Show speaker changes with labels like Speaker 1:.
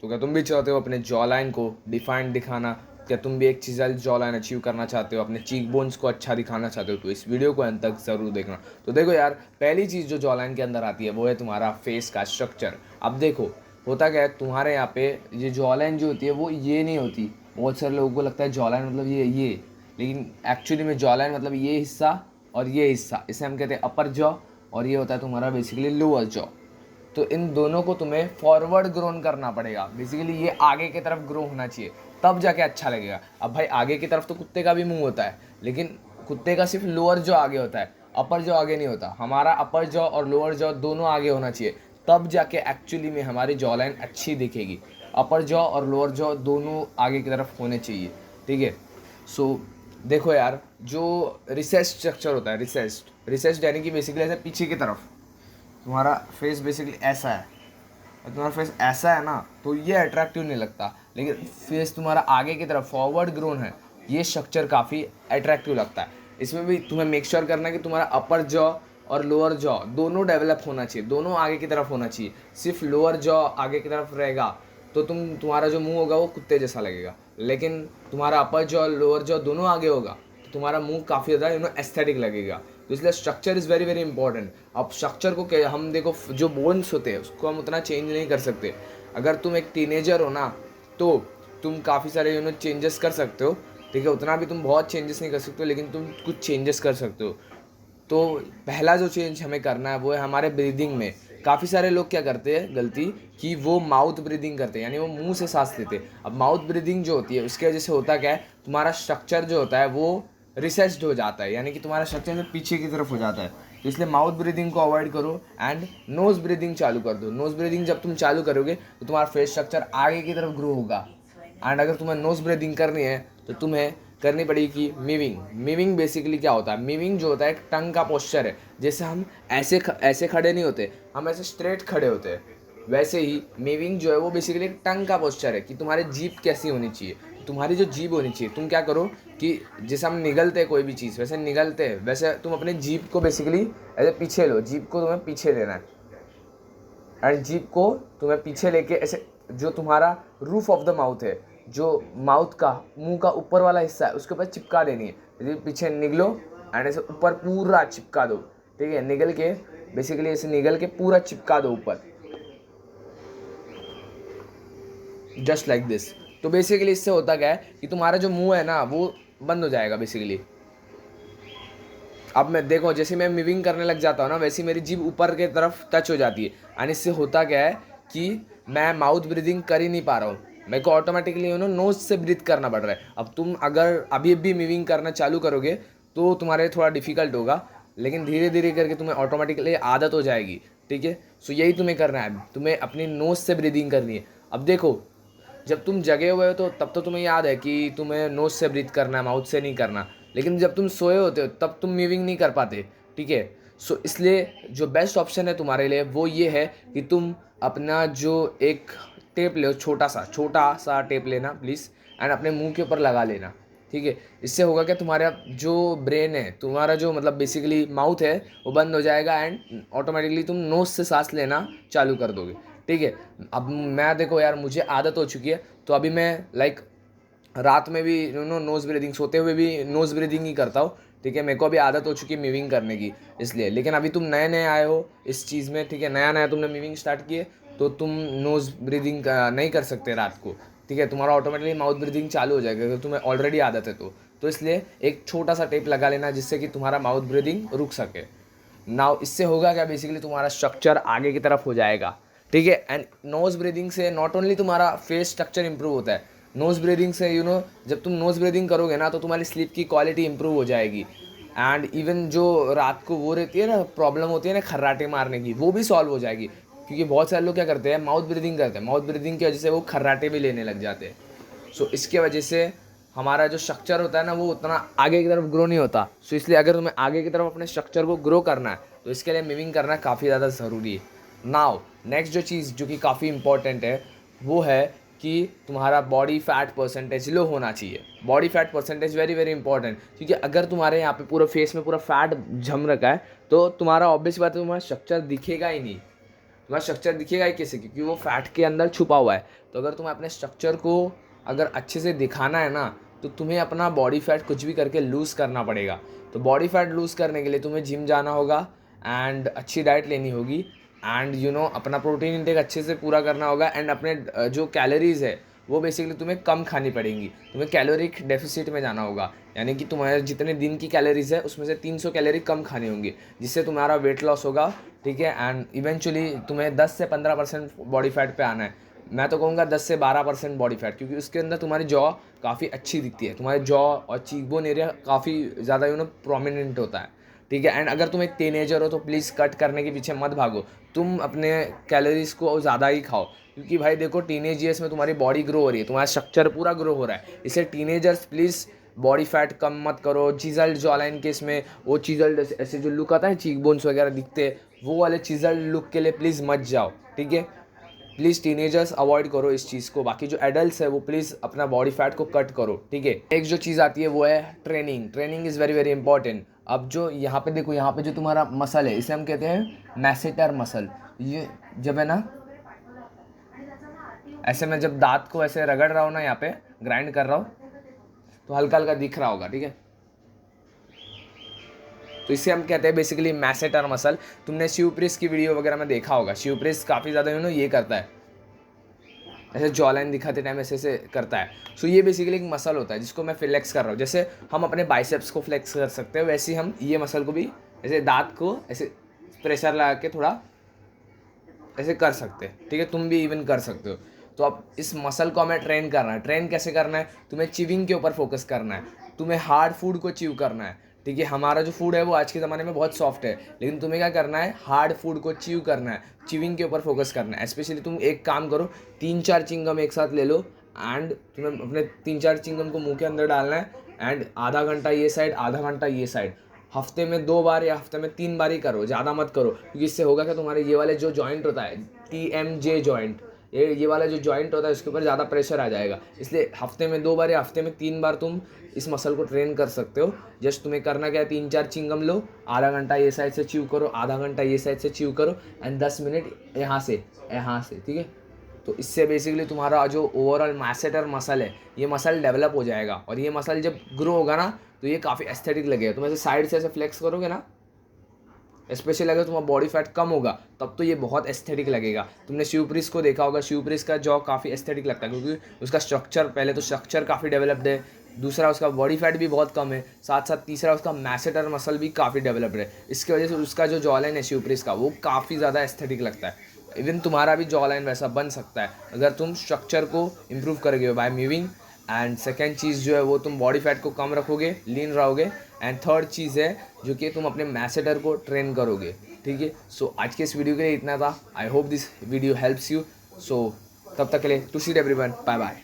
Speaker 1: तो क्या तुम भी चाहते हो अपने जॉ लाइन को डिफाइंड दिखाना? क्या तुम भी एक चिज़ल जॉ लाइन अचीव करना चाहते हो, अपने चीक बोन्स को अच्छा दिखाना चाहते हो? तो इस वीडियो को अंत तक ज़रूर देखना। तो देखो यार, पहली चीज़ जो जॉ लाइन के अंदर आती है वो है तुम्हारा फेस का स्ट्रक्चर। अब देखो, होता क्या है तुम्हारे यहाँ पे, ये जॉ लाइन जो होती है वो ये नहीं होती। बहुत सारे लोगों को लगता है जॉ लाइन मतलब ये, लेकिन एक्चुअली में जॉ लाइन मतलब ये हिस्सा और ये हिस्सा, इसे हम कहते हैं अपर जॉ, और ये होता है तुम्हारा बेसिकली लोअर जॉ। तो इन दोनों को तुम्हें फॉरवर्ड ग्रोन करना पड़ेगा। बेसिकली ये आगे की तरफ ग्रो होना चाहिए, तब जाके अच्छा लगेगा। अब भाई आगे की तरफ तो कुत्ते का भी मुंह होता है, लेकिन कुत्ते का सिर्फ लोअर जॉ आगे होता है, अपर जॉ आगे नहीं होता। हमारा अपर जॉ और लोअर जॉ दोनों आगे होना चाहिए, तब जाके एक्चुअली में हमारी जॉ लाइन अच्छी दिखेगी। अपर जॉ और लोअर जॉ दोनों आगे की तरफ होने चाहिए, ठीक है। सो देखो यार, जो रिसेस्ड स्ट्रक्चर होता है, रिसेस्ड यानी कि बेसिकली ऐसे पीछे की तरफ तुम्हारा फेस बेसिकली ऐसा है, और तुम्हारा फेस ऐसा है ना, तो ये अट्रैक्टिव नहीं लगता। लेकिन फेस तुम्हारा आगे की तरफ फॉरवर्ड ग्रोन है, ये स्ट्रक्चर काफ़ी अट्रैक्टिव लगता है। इसमें भी तुम्हें मेक श्योर करना है कि तुम्हारा अपर जॉ और लोअर जॉ दोनों डेवलप होना चाहिए, दोनों आगे की तरफ होना चाहिए। सिर्फ लोअर जॉ आगे की तरफ रहेगा तो तुम्हारा जो मुंह होगा वो कुत्ते जैसा लगेगा, लेकिन तुम्हारा अपर जॉ लोअर जॉ दोनों आगे होगा तो तुम्हारा मुंह काफ़ी ज़्यादा एस्थेटिक लगेगा। तो इसलिए structure is very very important. अब स्ट्रक्चर को क्या, हम देखो जो बोन्स होते हैं उसको हम उतना चेंज नहीं कर सकते। अगर तुम एक टीनेजर हो ना, तो तुम काफ़ी सारे चेंजेस कर सकते हो, ठीक है। उतना भी तुम बहुत चेंजेस नहीं कर सकते हो, लेकिन तुम कुछ चेंजेस कर सकते हो। तो पहला जो चेंज हमें करना है वो है हमारे ब्रीदिंग में। काफ़ी सारे लोग क्या करते हैं गलती, कि वो माउथ ब्रीदिंग करते हैं, यानी वो मुंह से सांस लेते हैं। अब माउथ ब्रीदिंग जो होती है उसकी वजह से होता क्या है, तुम्हारा स्ट्रक्चर जो होता है वो रिसेस्ड हो जाता है, यानी कि तुम्हारा स्ट्रक्चर जो पीछे की तरफ हो जाता है। तो इसलिए माउथ ब्रीदिंग को अवॉइड करो एंड नोज ब्रीदिंग चालू कर दो। नोज ब्रीदिंग जब तुम चालू करोगे तो तुम्हारा फेस स्ट्रक्चर आगे की तरफ ग्रो होगा। एंड अगर तुम्हें नोज ब्रीदिंग करनी है तो तुम्हें करनी पड़ेगी मीविंग। मीविंग बेसिकली क्या होता है, मीविंग जो होता है एक टंग का पोस्चर है। जैसे हम ऐसे खड़े नहीं होते, हम ऐसे स्ट्रेट खड़े होते हैं, वैसे ही मीविंग जो है वो बेसिकली एक टंग का पोस्चर है कि तुम्हारी जीभ कैसी होनी चाहिए। तुम्हारी जो जीभ होनी चाहिए, तुम क्या करो कि जैसे हम निगलते हैं कोई भी चीज़, वैसे निगलते हैं, वैसे तुम अपने जीभ को बेसिकली ऐसे पीछे लो। जीभ को तुम्हें पीछे लेना है, एंड जीभ को तुम्हें पीछे लेके ऐसे, जो तुम्हारा रूफ ऑफ द माउथ है, जो माउथ का मुंह का ऊपर वाला हिस्सा है, उसके ऊपर चिपका देनी है। यदि पीछे निगलो एंड ऐसे ऊपर पूरा चिपका दो, ठीक है। निगल के बेसिकली ऐसे निगल के पूरा चिपका दो ऊपर, जस्ट लाइक दिस। तो बेसिकली इससे होता क्या है कि तुम्हारा जो मुंह है ना वो बंद हो जाएगा बेसिकली। अब मैं देखो, जैसे मैं मूविंग करने लग जाता हूँ ना, वैसे मेरी जीभ ऊपर की तरफ टच हो जाती है, एंड इससे होता क्या है कि मैं माउथ ब्रीदिंग कर ही नहीं पा रहा हूँ। मेरे को ऑटोमेटिकली नोज से ब्रीथ करना पड़ रहा है। अब तुम अगर अभी भी मूविंग करना चालू करोगे तो तुम्हारे थोड़ा डिफिकल्ट होगा, लेकिन धीरे धीरे करके तुम्हें ऑटोमेटिकली आदत हो जाएगी, ठीक है। सो यही तुम्हें करना है, तुम्हें अपनी नोज से ब्रीदिंग करनी है। अब देखो, जब तुम जगे हुए हो तो तब तो तुम्हें याद है कि तुम्हें नोज से ब्रीथ करना है, माउथ से नहीं करना, लेकिन जब तुम सोए होते हो तब तुम मूविंग नहीं कर पाते, ठीक है। सो इसलिए जो बेस्ट ऑप्शन है तुम्हारे लिए वो ये है कि तुम अपना जो एक टेप ले, छोटा सा टेप लेना प्लीज़, एंड अपने मुंह के ऊपर लगा लेना, ठीक है। इससे होगा क्या, तुम्हारा जो ब्रेन है, तुम्हारा जो मतलब बेसिकली माउथ है, वो बंद हो जाएगा एंड ऑटोमेटिकली तुम नोज से सांस लेना चालू कर दोगे, ठीक है। अब मैं देखो यार, मुझे आदत हो चुकी है, तो अभी मैं लाइक रात में भी नोज ब्रीदिंग, सोते हुए भी नोज ब्रीदिंग ही करता हूँ, ठीक है। मेरे को अभी आदत हो चुकी है मीविंग करने की, इसलिए। लेकिन अभी तुम नए नए आए हो इस चीज़ में, ठीक है, नया नया तुमने मीविंग स्टार्ट किए, तो तुम नोज ब्रीदिंग नहीं कर सकते रात को, ठीक है। तुम्हारा ऑटोमेटिकली माउथ ब्रीदिंग चालू हो जाएगा अगर तुम्हें ऑलरेडी आदत है तो इसलिए एक छोटा सा टेप लगा लेना जिससे कि तुम्हारा माउथ ब्रीदिंग रुक सके। नाउ इससे होगा क्या, बेसिकली तुम्हारा स्ट्रक्चर आगे की तरफ हो जाएगा, ठीक है। एंड नोज ब्रीदिंग से नॉट ओनली तुम्हारा फेस स्ट्रक्चर इंप्रूव होता है, नोज ब्रीदिंग से जब तुम नोज ब्रीदिंग करोगे ना तो तुम्हारी स्लीप की क्वालिटी इंप्रूव हो जाएगी। एंड इवन जो रात को वो रहती है ना, प्रॉब्लम होती है ना खर्राटे मारने की, वो भी सॉल्व हो जाएगी। क्योंकि बहुत सारे लोग क्या करते हैं, माउथ ब्रीदिंग करते हैं, माउथ ब्रीदिंग की वजह से वो खर्राटे भी लेने लग जाते हैं। सो इसके वजह से हमारा जो स्ट्रक्चर होता है ना वो उतना आगे की तरफ ग्रो नहीं होता। सो इसलिए अगर तुम्हें आगे की तरफ अपने स्ट्रक्चर को ग्रो करना है तो इसके लिए मीविंग करना काफ़ी ज़्यादा ज़रूरी है। नाउ नेक्स्ट जो चीज़ जो कि काफ़ी इंपॉर्टेंट है वो है कि तुम्हारा बॉडी फैट परसेंटेज लो होना चाहिए। Body fat percentage very very important, क्योंकि अगर तुम्हारे यहाँ पे पूरा फेस में पूरा फैट जम रखा है तो तुम्हारा ऑब्वियस बात है तुम्हारा स्ट्रक्चर दिखेगा ही नहीं। तुम्हारा स्ट्रक्चर दिखेगा ही कैसे, क्योंकि वो फैट के अंदर छुपा हुआ है। तो अगर तुम्हें अपने स्ट्रक्चर को अगर अच्छे से दिखाना है ना, तो तुम्हें अपना बॉडी फैट कुछ भी करके लूज़ करना पड़ेगा। तो बॉडी फैट लूज़ करने के लिए तुम्हें जिम जाना होगा एंड अच्छी डाइट लेनी होगी एंड अपना प्रोटीन इंटेक अच्छे से पूरा करना होगा एंड अपने जो कैलोरीज है वो बेसिकली तुम्हें कम खानी पड़ेंगी। तुम्हें कैलोरिक डेफिसिट में जाना होगा, यानी कि तुम्हारे जितने दिन की कैलोरीज है उसमें से 300 कैलोरी कम खानी होंगी, जिससे तुम्हारा वेट लॉस होगा, ठीक है। एंड इवेंचुअली तुम्हें 10 से 15% बॉडी फैट पे आना है। मैं तो कहूँगा 10 से 12% बॉडी फैट, क्योंकि उसके अंदर तुम्हारी जॉ काफ़ी अच्छी दिखती है, तुम्हारे जॉ और चीकबोन एरिया काफ़ी ज़्यादा प्रोमिनेंट होता है, ठीक है। एंड अगर तुम एक टीनेजर हो तो प्लीज़ कट करने के पीछे मत भागो, तुम अपने कैलोरीज को ज़्यादा ही खाओ, क्योंकि भाई देखो टीनेज ईयर्स में तुम्हारी बॉडी ग्रो हो रही है, तुम्हारा स्ट्रक्चर पूरा ग्रो हो रहा है। इसलिए टीनेजर्स प्लीज़ बॉडी फैट कम मत करो। चिजल्ड जॉलाइन केस में वो चिजल्ड ऐसे जो लुक आता है, चीक बोन्स वगैरह दिखते हैं, वो वाले चिजल्ड लुक के लिए प्लीज़ मत जाओ, ठीक है। प्लीज़ टीनेजर्स अवॉइड करो इस चीज़ को। बाकी जो एडल्ट्स है वो प्लीज़ अपना बॉडी फैट को कट करो, ठीक है। एक जो चीज़ आती है वो है training. Training is very very important. अब जो यहाँ पे देखो, यहाँ पे जो तुम्हारा मसल है इसे हम कहते हैं मैसेटर मसल। ये जब है ना, ऐसे मैं जब दांत को ऐसे रगड़ रहा हूँ ना, यहाँ पे ग्राइंड कर रहा हूँ, तो हल्का हल्का दिख रहा होगा, ठीक है। तो इसे हम कहते हैं बेसिकली मैसेटर मसल। तुमने शिवप्रीस की वीडियो वगैरह में देखा होगा, शिवप्रीस काफ़ी ज़्यादा ये करता है, ऐसे जॉ लाइन दिखाते टाइम ऐसे ऐसे करता है। सो ये बेसिकली एक मसल होता है जिसको मैं फ्लेक्स कर रहा हूँ। जैसे हम अपने बाइसेप्स को फ्लेक्स कर सकते हैं, वैसे ही हम ये मसल को भी ऐसे दांत को ऐसे प्रेशर लगा के थोड़ा ऐसे कर सकते हैं, ठीक है। तुम भी इवन कर सकते हो। तो अब इस मसल को हमें ट्रेन करना है। ट्रेन कैसे करना है? तुम्हें चिविंग के ऊपर फोकस करना है, तुम्हें हार्ड फूड को चिव करना है, ठीक है। हमारा जो फूड है वो आज के ज़माने में बहुत सॉफ्ट है, लेकिन तुम्हें क्या करना है? हार्ड फूड को चिव करना है, चिविंग के ऊपर फोकस करना है। स्पेशली तुम एक काम करो, 3-4 चिंगम एक साथ ले लो एंड तुम्हें अपने 3-4 चिंगम को मुंह के अंदर डालना है एंड आधा घंटा ये साइड आधा घंटा ये साइड, हफ्ते में 2 बार या हफ्ते में 3 बार ही करो, ज़्यादा मत करो। क्योंकि इससे होगा कि तुम्हारे ये वाले जो जॉइंट होता है, TMJ जॉइंट, ये वाला जो जॉइंट होता है उसके ऊपर ज़्यादा प्रेशर आ जाएगा। इसलिए हफ्ते में 2 बार या हफ्ते में 3 बार तुम इस मसल को ट्रेन कर सकते हो। जस्ट तुम्हें करना क्या है? 3-4 चिंगम लो, आधा घंटा ये साइड से च्यू करो, आधा घंटा ये साइड से च्यू करो एंड 10 मिनट यहाँ से, ठीक है। तो इससे बेसिकली तुम्हारा जो ओवरऑल मैसेटर मसल है, ये मसल डेवलप हो जाएगा। और ये मसल जब ग्रो होगा ना, तो ये काफ़ी एस्थेटिक लगेगा। तुम ऐसे साइड से ऐसे फ्लेक्स करोगे ना, स्पेशली अगर तुम्हारा बॉडी फैट कम होगा तब तो ये बहुत एस्थेटिक लगेगा। तुमने शिवप्रीस को देखा होगा, शिवप्रीस का जॉ काफ़ी एस्थेटिक लगता है, क्योंकि उसका स्ट्रक्चर, पहले तो स्ट्रक्चर काफ़ी डेवलप्ड है, दूसरा उसका बॉडी फैट भी बहुत कम है, साथ साथ तीसरा उसका मैसेटर मसल भी काफ़ी डेवलप्ड है। इसकी वजह से उसका जो जॉ लाइन है शिवप्रीस का, वो काफ़ी ज़्यादा एस्थेटिक लगता है। इवन तुम्हारा भी जॉ लाइन वैसा बन सकता है अगर तुम स्ट्रक्चर को इम्प्रूव करोगे बाय मूविंग। एंड सेकेंड चीज़ जो है वो तुम बॉडी फैट को कम रखोगे, लीन रहोगे। एंड थर्ड चीज़ है जो कि तुम अपने मैसेटर को ट्रेन करोगे, ठीक है। सो आज के इस वीडियो के लिए इतना था। I hope this video helps you. So तब तक के लिए to see everyone, bye bye.